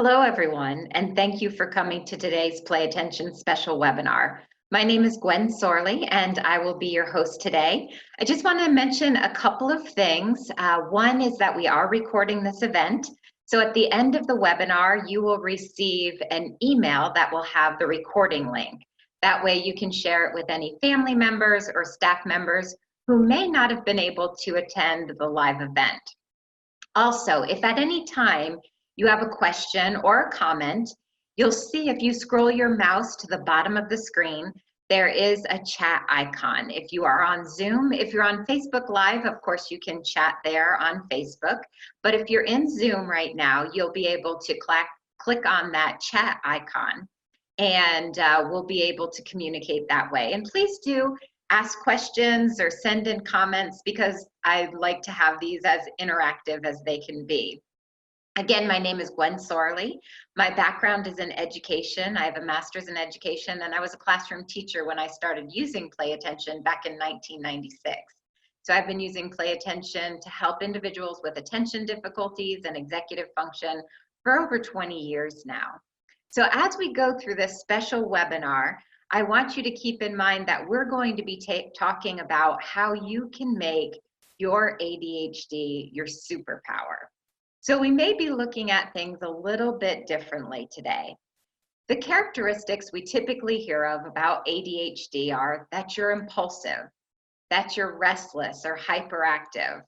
Hello, everyone, and thank you for coming to today's Play Attention special webinar. My name is Gwen Sorley, and I will be your host today. I just want to mention a couple of things. One is that we are recording this event. So at the end of the webinar, you will receive an email that will have the recording link. That way you can share it with any family members or staff members who may not have been able to attend the live event. Also, if at any time you have a question or a comment, you'll see if you scroll your mouse to the bottom of the screen, there is a chat icon. If you are on Zoom, if you're on Facebook Live, of course you can chat there on Facebook. But if you're in Zoom right now, you'll be able to click on that chat icon and we'll be able to communicate that way. And please do ask questions or send in comments because I'd like to have these as interactive as they can be. Again, my name is Gwen Sorley. My background is in education. I have a master's in education, and I was a classroom teacher when I started using Play Attention back in 1996. So I've been using Play Attention to help individuals with attention difficulties and executive function for over 20 years now. So as we go through this special webinar, I want you to keep in mind that we're going to be talking about how you can make your ADHD your superpower. So we may be looking at things a little bit differently today. The characteristics we typically hear of about ADHD are that you're impulsive, that you're restless or hyperactive,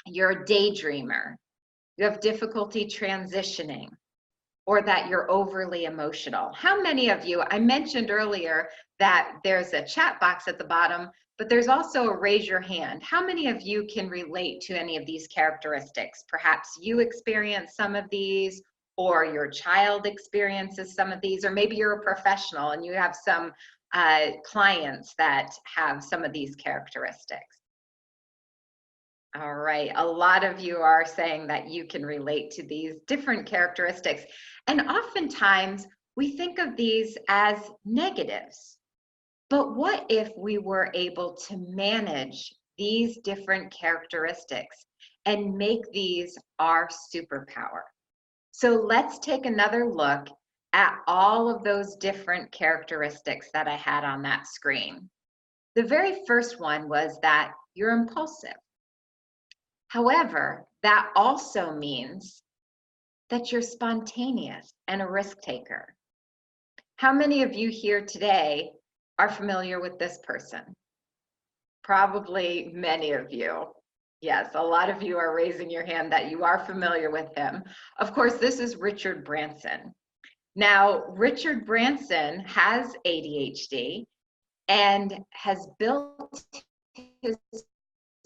you're a daydreamer, you have difficulty transitioning, or that you're overly emotional. How many of you, I mentioned earlier that there's a chat box at the bottom, but there's also a raise your hand. How many of you can relate to any of these characteristics? Perhaps you experience some of these, or your child experiences some of these, or maybe you're a professional and you have some clients that have some of these characteristics. All right, a lot of you are saying that you can relate to these different characteristics. And oftentimes we think of these as negatives. But what if we were able to manage these different characteristics and make these our superpower? So let's take another look at all of those different characteristics that I had on that screen. The very first one was that you're impulsive. However, that also means that you're spontaneous and a risk taker. How many of you here today are familiar with this person? Probably many of you. Yes, a lot of you are raising your hand that you are familiar with him. Of course, this is Richard Branson. Now, Richard Branson has ADHD and has built his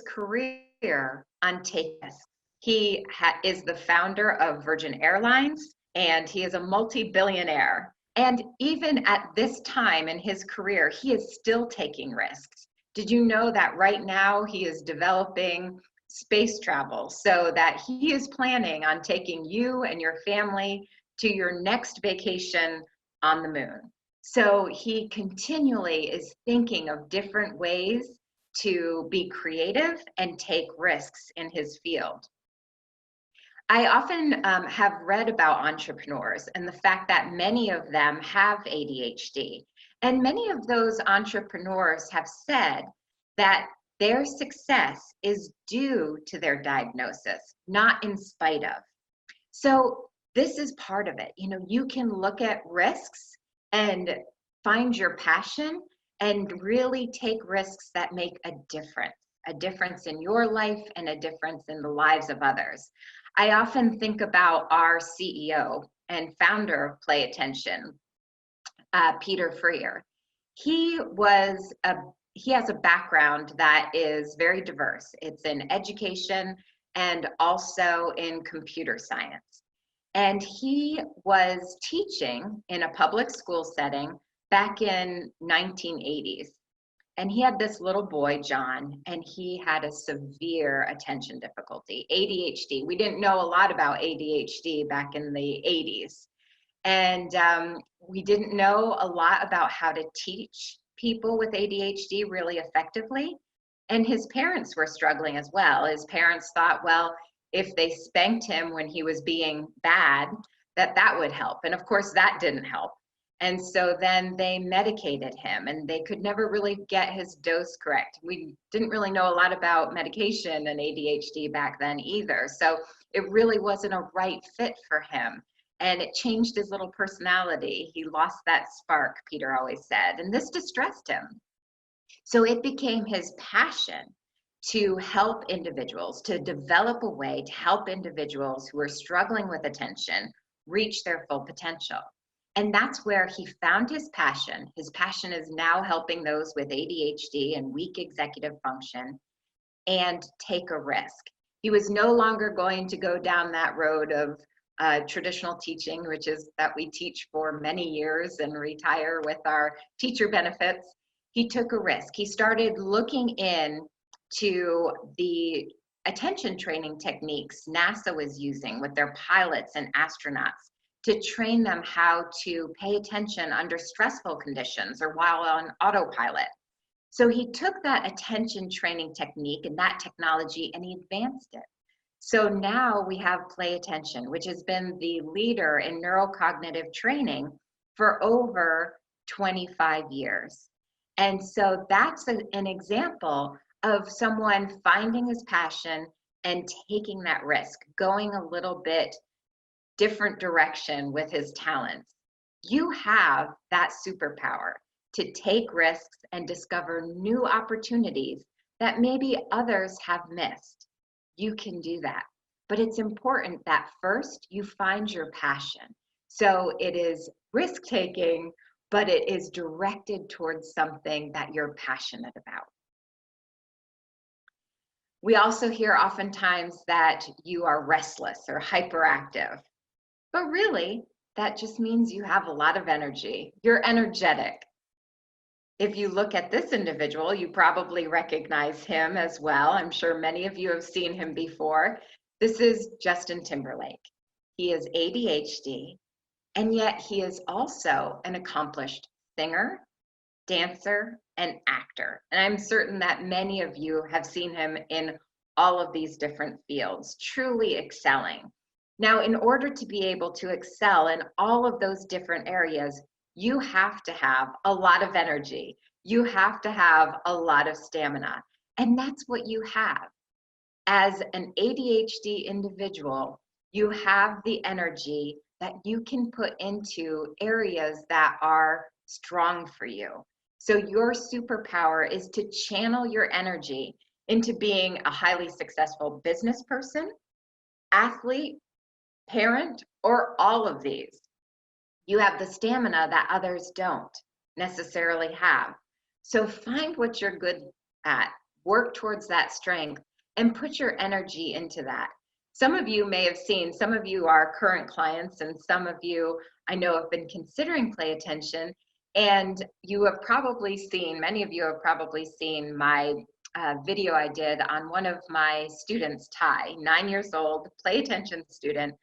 career on taking risks. He is the founder of Virgin Airlines, and he is a multi-billionaire. And even at this time in his career, he is still taking risks. Did you know that right now he is developing space travel so that he is planning on taking you and your family to your next vacation on the moon? So he continually is thinking of different ways to be creative and take risks in his field. I often have read about entrepreneurs and the fact that many of them have ADHD. And many of those entrepreneurs have said that their success is due to their diagnosis, not in spite of. So this is part of it. You know, you can look at risks and find your passion and really take risks that make a difference in your life and a difference in the lives of others. I often think about our CEO and founder of Play Attention, Peter Freer. He has a background that is very diverse. It's in education and also in computer science. And he was teaching in a public school setting back in 1980s. And he had this little boy, John, and he had a severe attention difficulty, ADHD. We didn't know a lot about ADHD back in the 80s. And we didn't know a lot about how to teach people with ADHD really effectively. And his parents were struggling as well. His parents thought, well, if they spanked him when he was being bad, that that would help. And of course, that didn't help. And so then they medicated him, and they could never really get his dose correct. We didn't really know a lot about medication and ADHD back then either. So it really wasn't a right fit for him. And it changed his little personality. He lost that spark, Peter always said, and this distressed him. So it became his passion to help individuals, to develop a way to help individuals who are struggling with attention reach their full potential. And that's where he found his passion. His passion is now helping those with ADHD and weak executive function and take a risk. He was no longer going to go down that road of traditional teaching, which is that we teach for many years and retire with our teacher benefits. He took a risk. He started looking in to the attention training techniques NASA was using with their pilots and astronauts to train them how to pay attention under stressful conditions or while on autopilot. So he took that attention training technique and that technology and he advanced it. So now we have Play Attention, which has been the leader in neurocognitive training for over 25 years. And so that's an example of someone finding his passion and taking that risk, going a little bit different direction with his talents. You have that superpower to take risks and discover new opportunities that maybe others have missed. You can do that. But it's important that first you find your passion. So it is risk-taking, but it is directed towards something that you're passionate about. We also hear oftentimes that you are restless or hyperactive, but really that just means you have a lot of energy. You're energetic. If you look at this individual, you probably recognize him as well. I'm sure many of you have seen him before. This is Justin Timberlake. He is ADHD, and yet he is also an accomplished singer, dancer, and actor. And I'm certain that many of you have seen him in all of these different fields, truly excelling. Now, in order to be able to excel in all of those different areas, you have to have a lot of energy. You have to have a lot of stamina. And that's what you have. As an ADHD individual, you have the energy that you can put into areas that are strong for you. So your superpower is to channel your energy into being a highly successful business person, athlete, parent, or all of these. You have the stamina that others don't necessarily have. So find what you're good at, work towards that strength, and put your energy into that. Some of you may have seen, some of you are current clients, and some of you I know have been considering Play Attention, and you have probably seen, many of you have probably seen my video I did on one of my students, Ty, 9 years old, Play Attention student,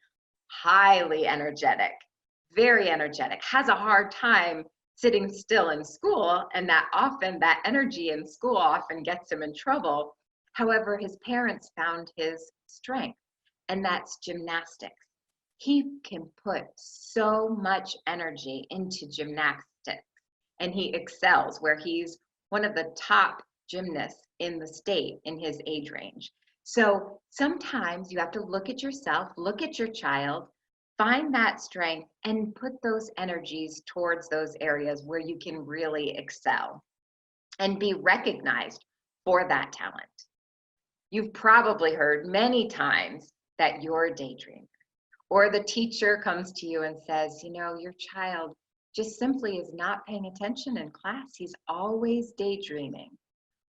highly energetic, very energetic, has a hard time sitting still in school, and that energy in school often gets him in trouble. However, his parents found his strength, and that's gymnastics. He can put so much energy into gymnastics, and he excels, where he's one of the top gymnasts in the state in his age range. So sometimes you have to look at yourself, look at your child, find that strength, and put those energies towards those areas where you can really excel and be recognized for that talent. You've probably heard many times that you're a daydreamer, or the teacher comes to you and says, you know, your child just simply is not paying attention in class. He's always daydreaming.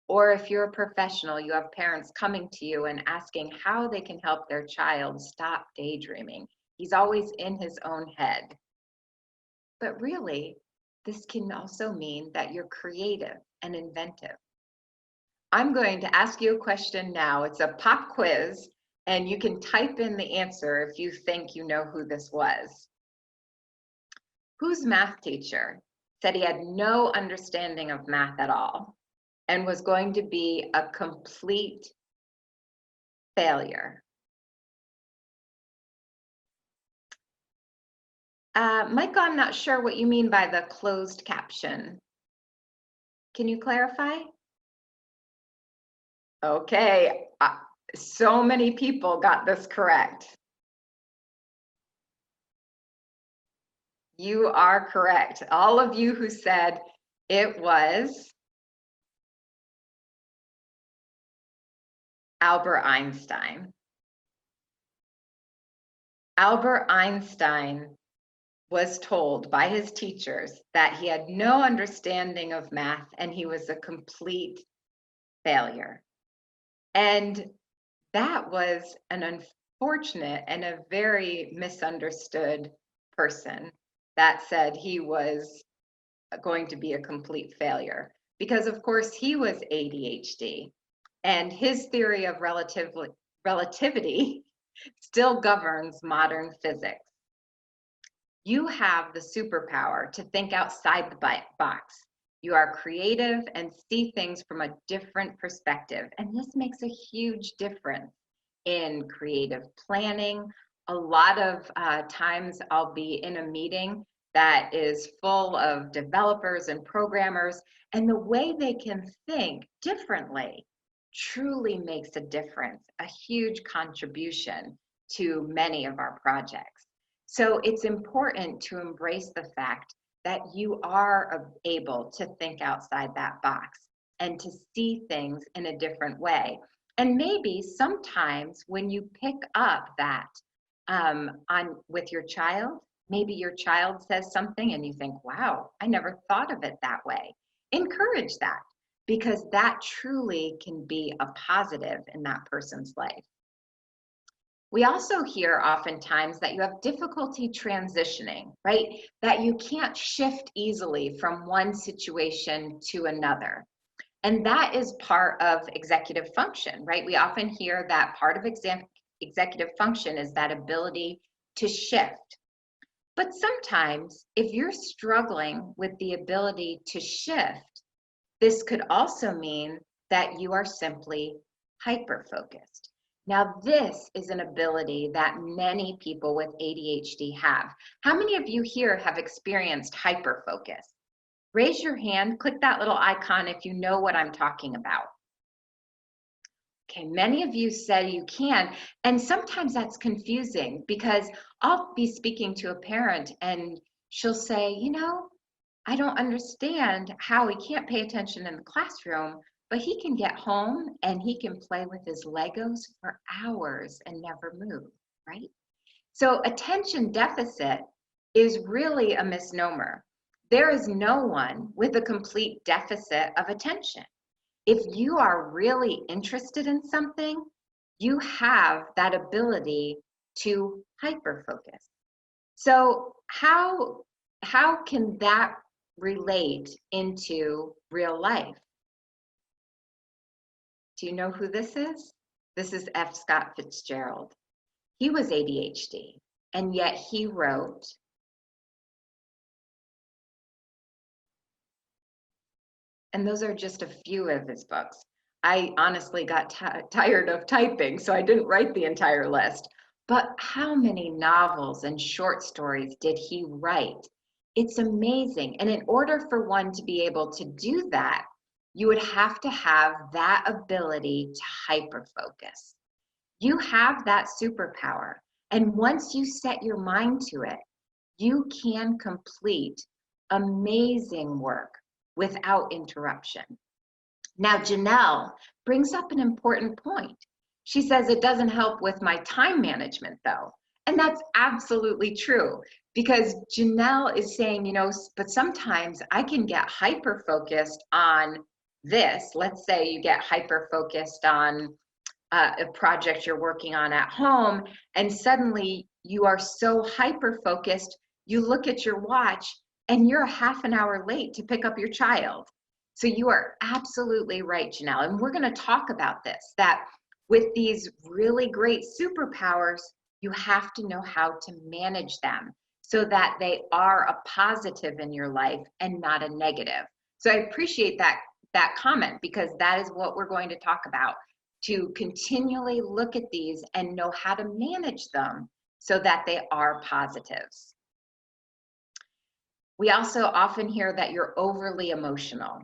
Or if you're a professional, you have parents coming to you and asking how they can help their child stop daydreaming. He's always in his own head. But really, this can also mean that you're creative and inventive. I'm going to ask you a question now. It's a pop quiz, and you can type in the answer if you think you know who this was. Whose math teacher said he had no understanding of math at all and was going to be a complete failure? Michael, I'm not sure what you mean by the closed caption. Can you clarify? Okay, so many people got this correct. You are correct. All of you who said it was Albert Einstein. Albert Einstein was told by his teachers that he had no understanding of math and he was a complete failure. And that was an unfortunate and a very misunderstood person that said he was going to be a complete failure. Because of course he was ADHD and his theory of relativity still governs modern physics. You have the superpower to think outside the box. You are creative and see things from a different perspective. And this makes a huge difference in creative planning. A lot of times I'll be in a meeting that is full of developers and programmers, and the way they can think differently truly makes a difference, a huge contribution to many of our projects. So it's important to embrace the fact that you are able to think outside that box and to see things in a different way. And maybe sometimes when you pick up that on with your child, maybe your child says something and you think, wow, I never thought of it that way. Encourage that, because that truly can be a positive in that person's life. We also hear oftentimes that you have difficulty transitioning, right? That you can't shift easily from one situation to another. And that is part of executive function, right? We often hear that part of executive function is that ability to shift. But sometimes if you're struggling with the ability to shift, this could also mean that you are simply hyper-focused. Now, this is an ability that many people with ADHD have. How many of you here have experienced hyper-focus? Raise your hand, click that little icon if you know what I'm talking about. Okay, many of you said you can, and sometimes that's confusing because I'll be speaking to a parent and she'll say, you know, I don't understand how he can't pay attention in the classroom, but he can get home and he can play with his Legos for hours and never move, right? So attention deficit is really a misnomer. There is no one with a complete deficit of attention. If you are really interested in something, you have that ability to hyperfocus. So how can that relate into real life? Do you know who this is? This is F. Scott Fitzgerald. He was ADHD, and yet he wrote, and those are just a few of his books. I honestly got tired of typing, so I didn't write the entire list. But how many novels and short stories did he write? It's amazing. And in order for one to be able to do that, you would have to have that ability to hyperfocus. You have that superpower. And once you set your mind to it, you can complete amazing work without interruption. Now, Janelle brings up an important point. She says it doesn't help with my time management, though. And that's absolutely true, because Janelle is saying, you know, but sometimes I can get hyper focused on this. Let's say you get hyper focused on a project you're working on at home, and suddenly you are so hyper focused, you look at your watch and you're a half an hour late to pick up your child. So you are absolutely right, Janelle. And we're going to talk about this, that with these really great superpowers, you have to know how to manage them so that they are a positive in your life and not a negative. So I appreciate that comment, because that is what we're going to talk about, to continually look at these and know how to manage them so that they are positives. We also often hear that you're overly emotional.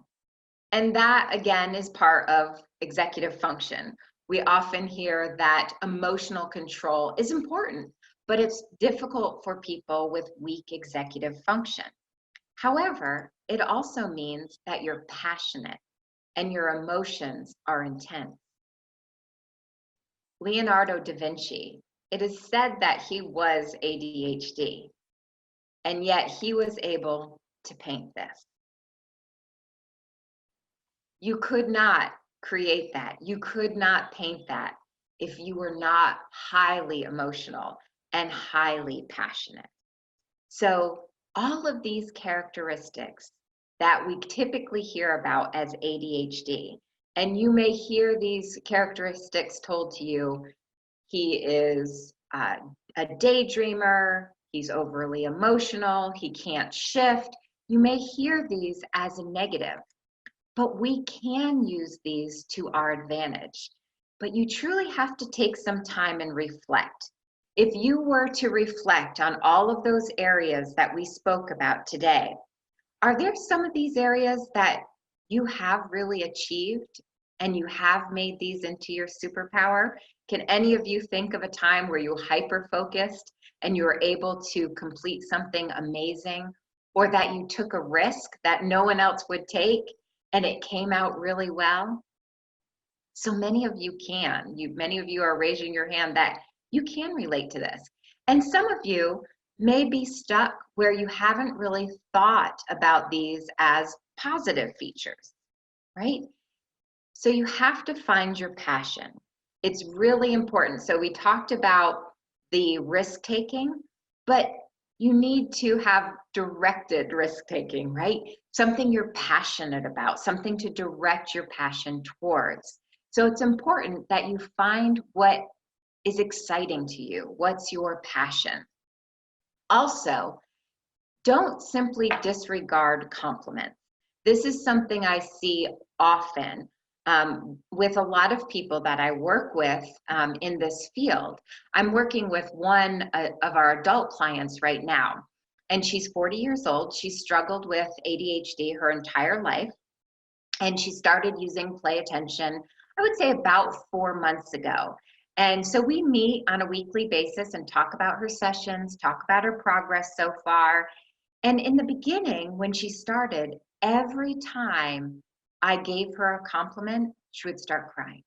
And that, again, is part of executive function. We often hear that emotional control is important, but it's difficult for people with weak executive function. However, it also means that you're passionate and your emotions are intense. Leonardo da Vinci, it is said that he was ADHD, and yet he was able to paint this. You could not create that. You could not paint that if you were not highly emotional and highly passionate. So all of these characteristics that we typically hear about as ADHD, and you may hear these characteristics told to you, he is a daydreamer, he's overly emotional, he can't shift. You may hear these as a negative, but we can use these to our advantage. But you truly have to take some time and reflect. If you were to reflect on all of those areas that we spoke about today, are there some of these areas that you have really achieved and you have made these into your superpower? Can any of you think of a time where you hyper focused and you were able to complete something amazing, or that you took a risk that no one else would take and it came out really well? So many of you can. Many of you are raising your hand that you can relate to this. And some of you may be stuck where you haven't really thought about these as positive features, right? So you have to find your passion. It's really important. So we talked about the risk taking, but you need to have directed risk taking, right? Something you're passionate about, something to direct your passion towards. So it's important that you find what is exciting to you, what's your passion. Also, don't simply disregard compliments. This is something I see often with a lot of people that I work with in this field. I'm working with one of our adult clients right now, and she's 40 years old. She struggled with ADHD her entire life, and she started using Play Attention, I would say about 4 months ago. And so we meet on a weekly basis and talk about her sessions, talk about her progress so far. And in the beginning, when she started, every time I gave her a compliment, she would start crying.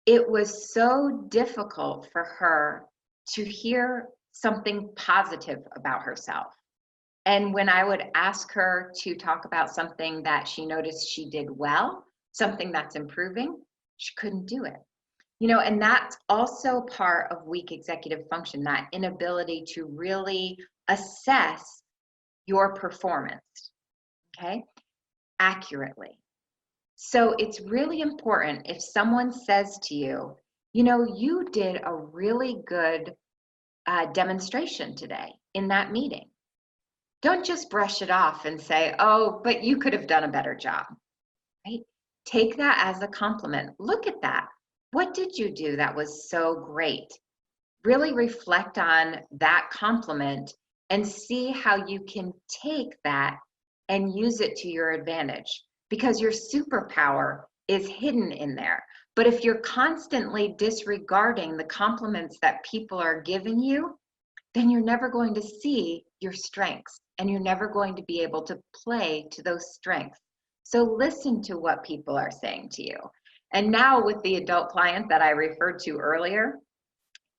It was so difficult for her to hear something positive about herself. And when I would ask her to talk about something that she noticed she did well, something that's improving, she couldn't do it. And that's also part of weak executive function, that inability to really assess your performance, okay, accurately. So it's really important if someone says to you, you did a really good demonstration today in that meeting. Don't just brush it off and say, oh, but you could have done a better job, right? Take that as a compliment. Look at that. What did you do that was so great? Really reflect on that compliment and see how you can take that and use it to your advantage, because your superpower is hidden in there. But if you're constantly disregarding the compliments that people are giving you, then you're never going to see your strengths and you're never going to be able to play to those strengths. So listen to what people are saying to you. And now with the adult client that I referred to earlier,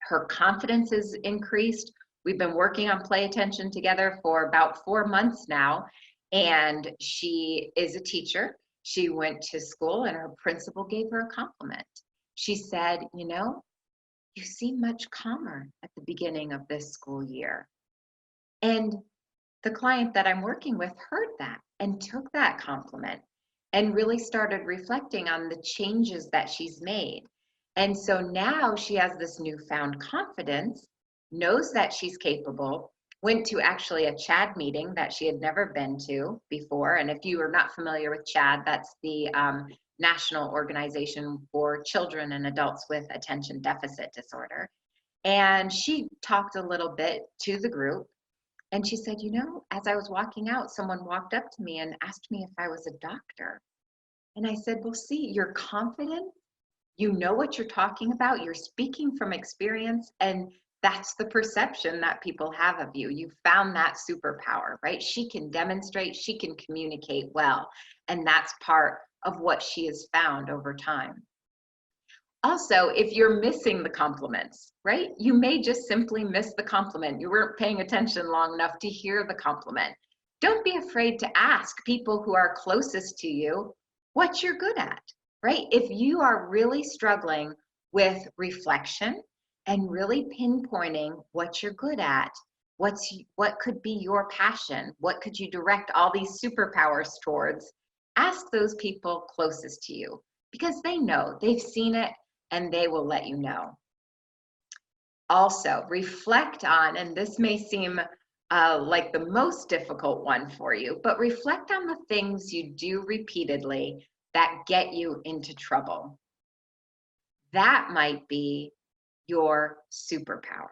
her confidence is increased. We've been working on Play Attention together for about 4 months now, and she is a teacher. She went to school and her principal gave her a compliment. She said, you seem much calmer at the beginning of this school year. And the client that I'm working with heard that and took that compliment and really started reflecting on the changes that she's made. And so now she has this newfound confidence, knows that she's capable, went to actually a CHAD meeting that she had never been to before. And if you are not familiar with CHAD, that's the National Organization for Children and Adults with Attention Deficit Disorder. And she talked a little bit to the group. And she said, you know, as I was walking out, someone walked up to me and asked me if I was a doctor. And I said, well, see, you're confident. You know what you're talking about. You're speaking from experience. And that's the perception that people have of you. You found that superpower, right? She can demonstrate, she can communicate well. And that's part of what she has found over time. Also, if you're missing the compliments, right? You may just simply miss the compliment. You weren't paying attention long enough to hear the compliment. Don't be afraid to ask people who are closest to you what you're good at, right? If you are really struggling with reflection and really pinpointing what you're good at, what could be your passion? What could you direct all these superpowers towards? Ask those people closest to you because they know, they've seen it, and they will let you know. Also, reflect on, and this may seem like the most difficult one for you, but reflect on the things you do repeatedly that get you into trouble. That might be your superpower.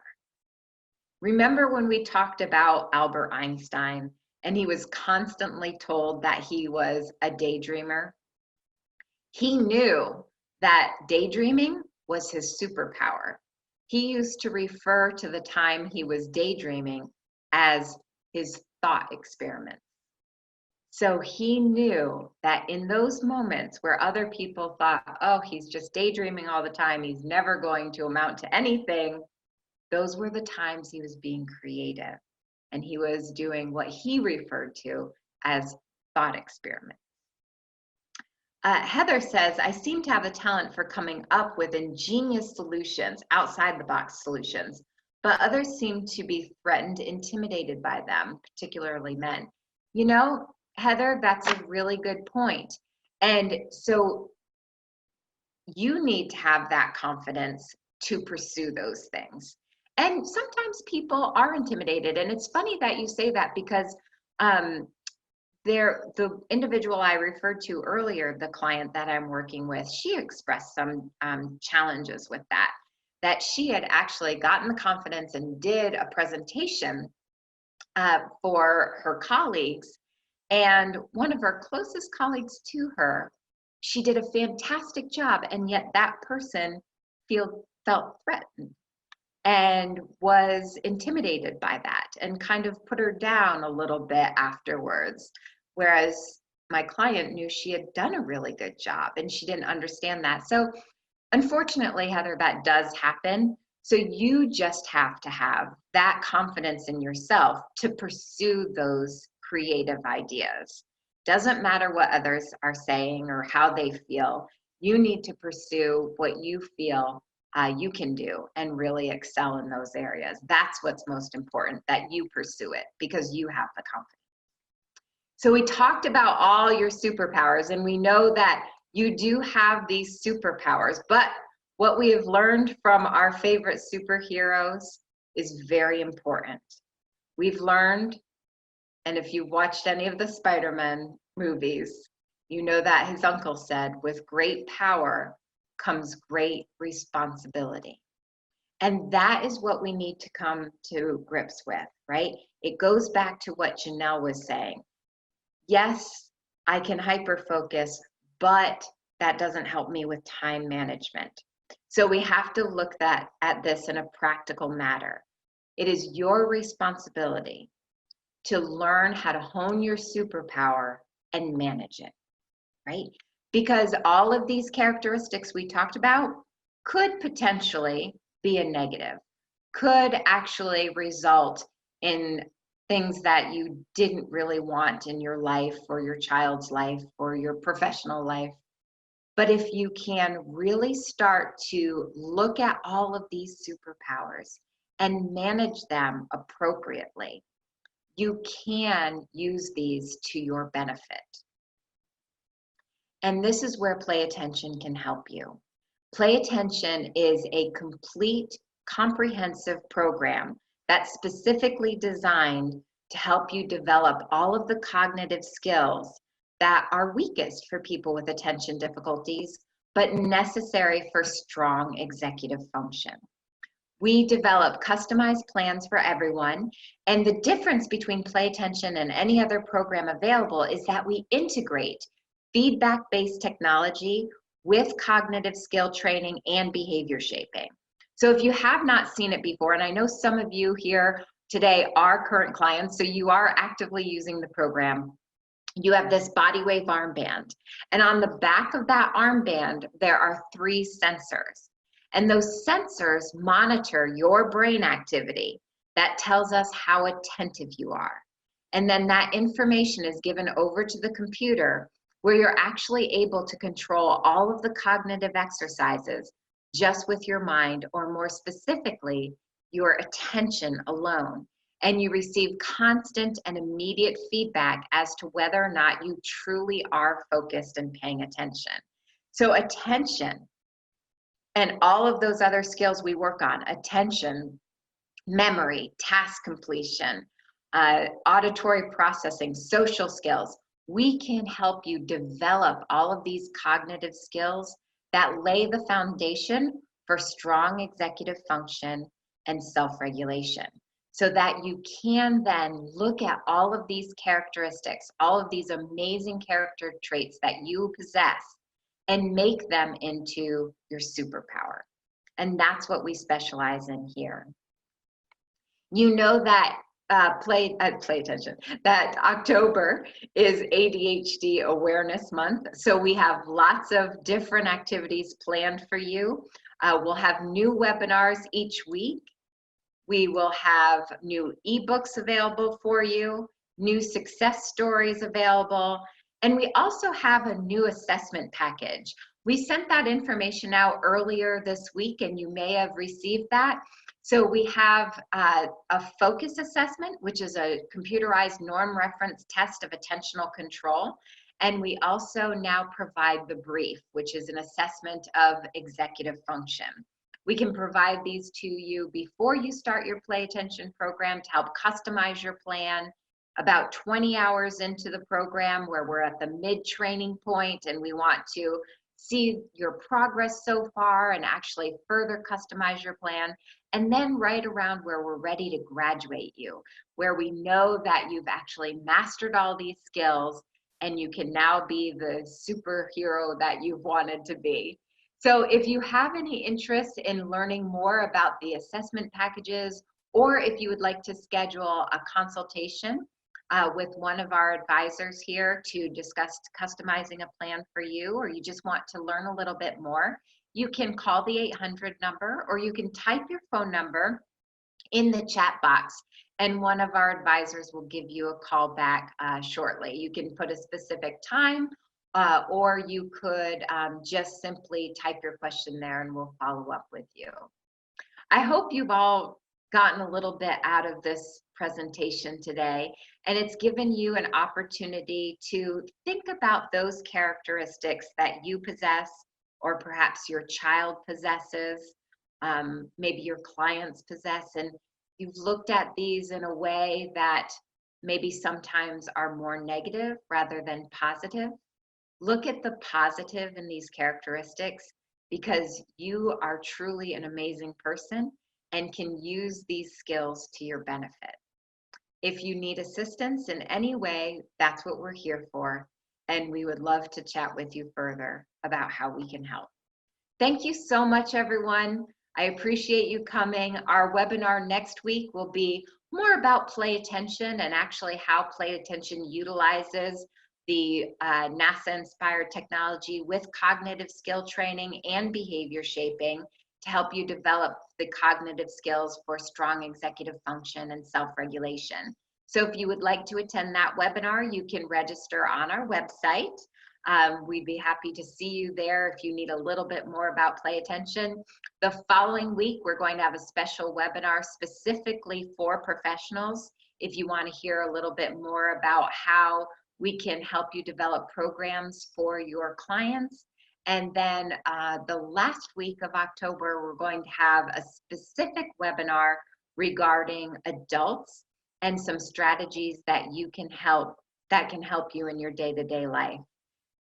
Remember when we talked about Albert Einstein and he was constantly told that he was a daydreamer? He knew that daydreaming was his superpower. He used to refer to the time he was daydreaming as his thought experiment. So he knew that in those moments where other people thought, oh, he's just daydreaming all the time, he's never going to amount to anything, those were the times he was being creative. And he was doing what he referred to as thought experiments. Heather says, I seem to have a talent for coming up with ingenious solutions, outside the box solutions, but others seem to be threatened, intimidated by them, particularly men. You know, Heather, that's a really good point. And so you need to have that confidence to pursue those things. And sometimes people are intimidated. And it's funny that you say that because the individual I referred to earlier, the client that I'm working with, she expressed some challenges with that she had actually gotten the confidence and did a presentation for her colleagues. And one of her closest colleagues to her, she did a fantastic job, and yet that person felt threatened and was intimidated by that and kind of put her down a little bit afterwards. Whereas my client knew she had done a really good job and she didn't understand that. So unfortunately, Heather, that does happen. So you just have to have that confidence in yourself to pursue those creative ideas. Doesn't matter what others are saying or how they feel. You need to pursue what you feel you can do and really excel in those areas. That's what's most important, that you pursue it because you have the confidence. So we talked about all your superpowers, and we know that you do have these superpowers, but what we have learned from our favorite superheroes is very important. We've learned, and if you've watched any of the Spider-Man movies, you know that his uncle said, with great power comes great responsibility. And that is what we need to come to grips with, right? It goes back to what Janelle was saying. Yes, I can hyperfocus, but that doesn't help me with time management. So we have to look at this in a practical matter. It is your responsibility to learn how to hone your superpower and manage it, right? Because all of these characteristics we talked about could potentially be a negative, could actually result in things that you didn't really want in your life or your child's life or your professional life. But if you can really start to look at all of these superpowers and manage them appropriately, you can use these to your benefit. And this is where Play Attention can help you. Play Attention is a complete, comprehensive program that's specifically designed to help you develop all of the cognitive skills that are weakest for people with attention difficulties, but necessary for strong executive function. We develop customized plans for everyone. And the difference between Play Attention and any other program available is that we integrate feedback-based technology with cognitive skill training and behavior shaping. So if you have not seen it before, and I know some of you here today are current clients, so you are actively using the program, you have this body wave armband. And on the back of that armband, there are 3 sensors. And those sensors monitor your brain activity. That tells us how attentive you are. And then that information is given over to the computer where you're actually able to control all of the cognitive exercises just with your mind, or more specifically, your attention alone. And you receive constant and immediate feedback as to whether or not you truly are focused and paying attention. So attention and all of those other skills we work on, attention, memory, task completion, auditory processing, social skills, we can help you develop all of these cognitive skills that lay the foundation for strong executive function and self-regulation, so that you can then look at all of these characteristics, all of these amazing character traits that you possess, and make them into your superpower. And that's what we specialize in here. You know that pay attention, that October is ADHD Awareness Month. So we have lots of different activities planned for you. We'll have new webinars each week. We will have new ebooks available for you, new success stories available, and we also have a new assessment package. We sent that information out earlier this week, and you may have received that. So we have a focus assessment, which is a computerized norm reference test of attentional control. And we also now provide the brief, which is an assessment of executive function. We can provide these to you before you start your Play Attention program to help customize your plan. About 20 hours into the program, where we're at the mid-training point and we want to see your progress so far and actually further customize your plan. And then right around where we're ready to graduate you, where we know that you've actually mastered all these skills and you can now be the superhero that you've wanted to be. So if you have any interest in learning more about the assessment packages, or if you would like to schedule a consultation with one of our advisors here to discuss customizing a plan for you, or you just want to learn a little bit more, you can call the 800 number, or you can type your phone number in the chat box, and one of our advisors will give you a call back shortly. You can put a specific time, or you could just simply type your question there and we'll follow up with you. I hope you've all gotten a little bit out of this presentation today, and it's given you an opportunity to think about those characteristics that you possess, or perhaps your child possesses, maybe your clients possess, and you've looked at these in a way that maybe sometimes are more negative rather than positive. Look at the positive in these characteristics, because you are truly an amazing person and can use these skills to your benefit. If you need assistance in any way, that's what we're here for, and we would love to chat with you further about how we can help. Thank you so much, everyone. I appreciate you coming. Our webinar next week will be more about Play Attention, and actually how Play Attention utilizes the NASA-inspired technology with cognitive skill training and behavior shaping to help you develop the cognitive skills for strong executive function and self-regulation. So if you would like to attend that webinar, you can register on our website. We'd be happy to see you there if you need a little bit more about Play Attention. The following week, we're going to have a special webinar specifically for professionals. If you want to hear a little bit more about how we can help you develop programs for your clients. And then the last week of October, we're going to have a specific webinar regarding adults and some strategies that can help you in your day-to-day life.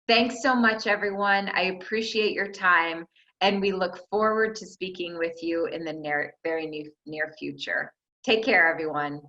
Thanks so much, everyone. I appreciate your time. And we look forward to speaking with you in the very near future. Take care, everyone.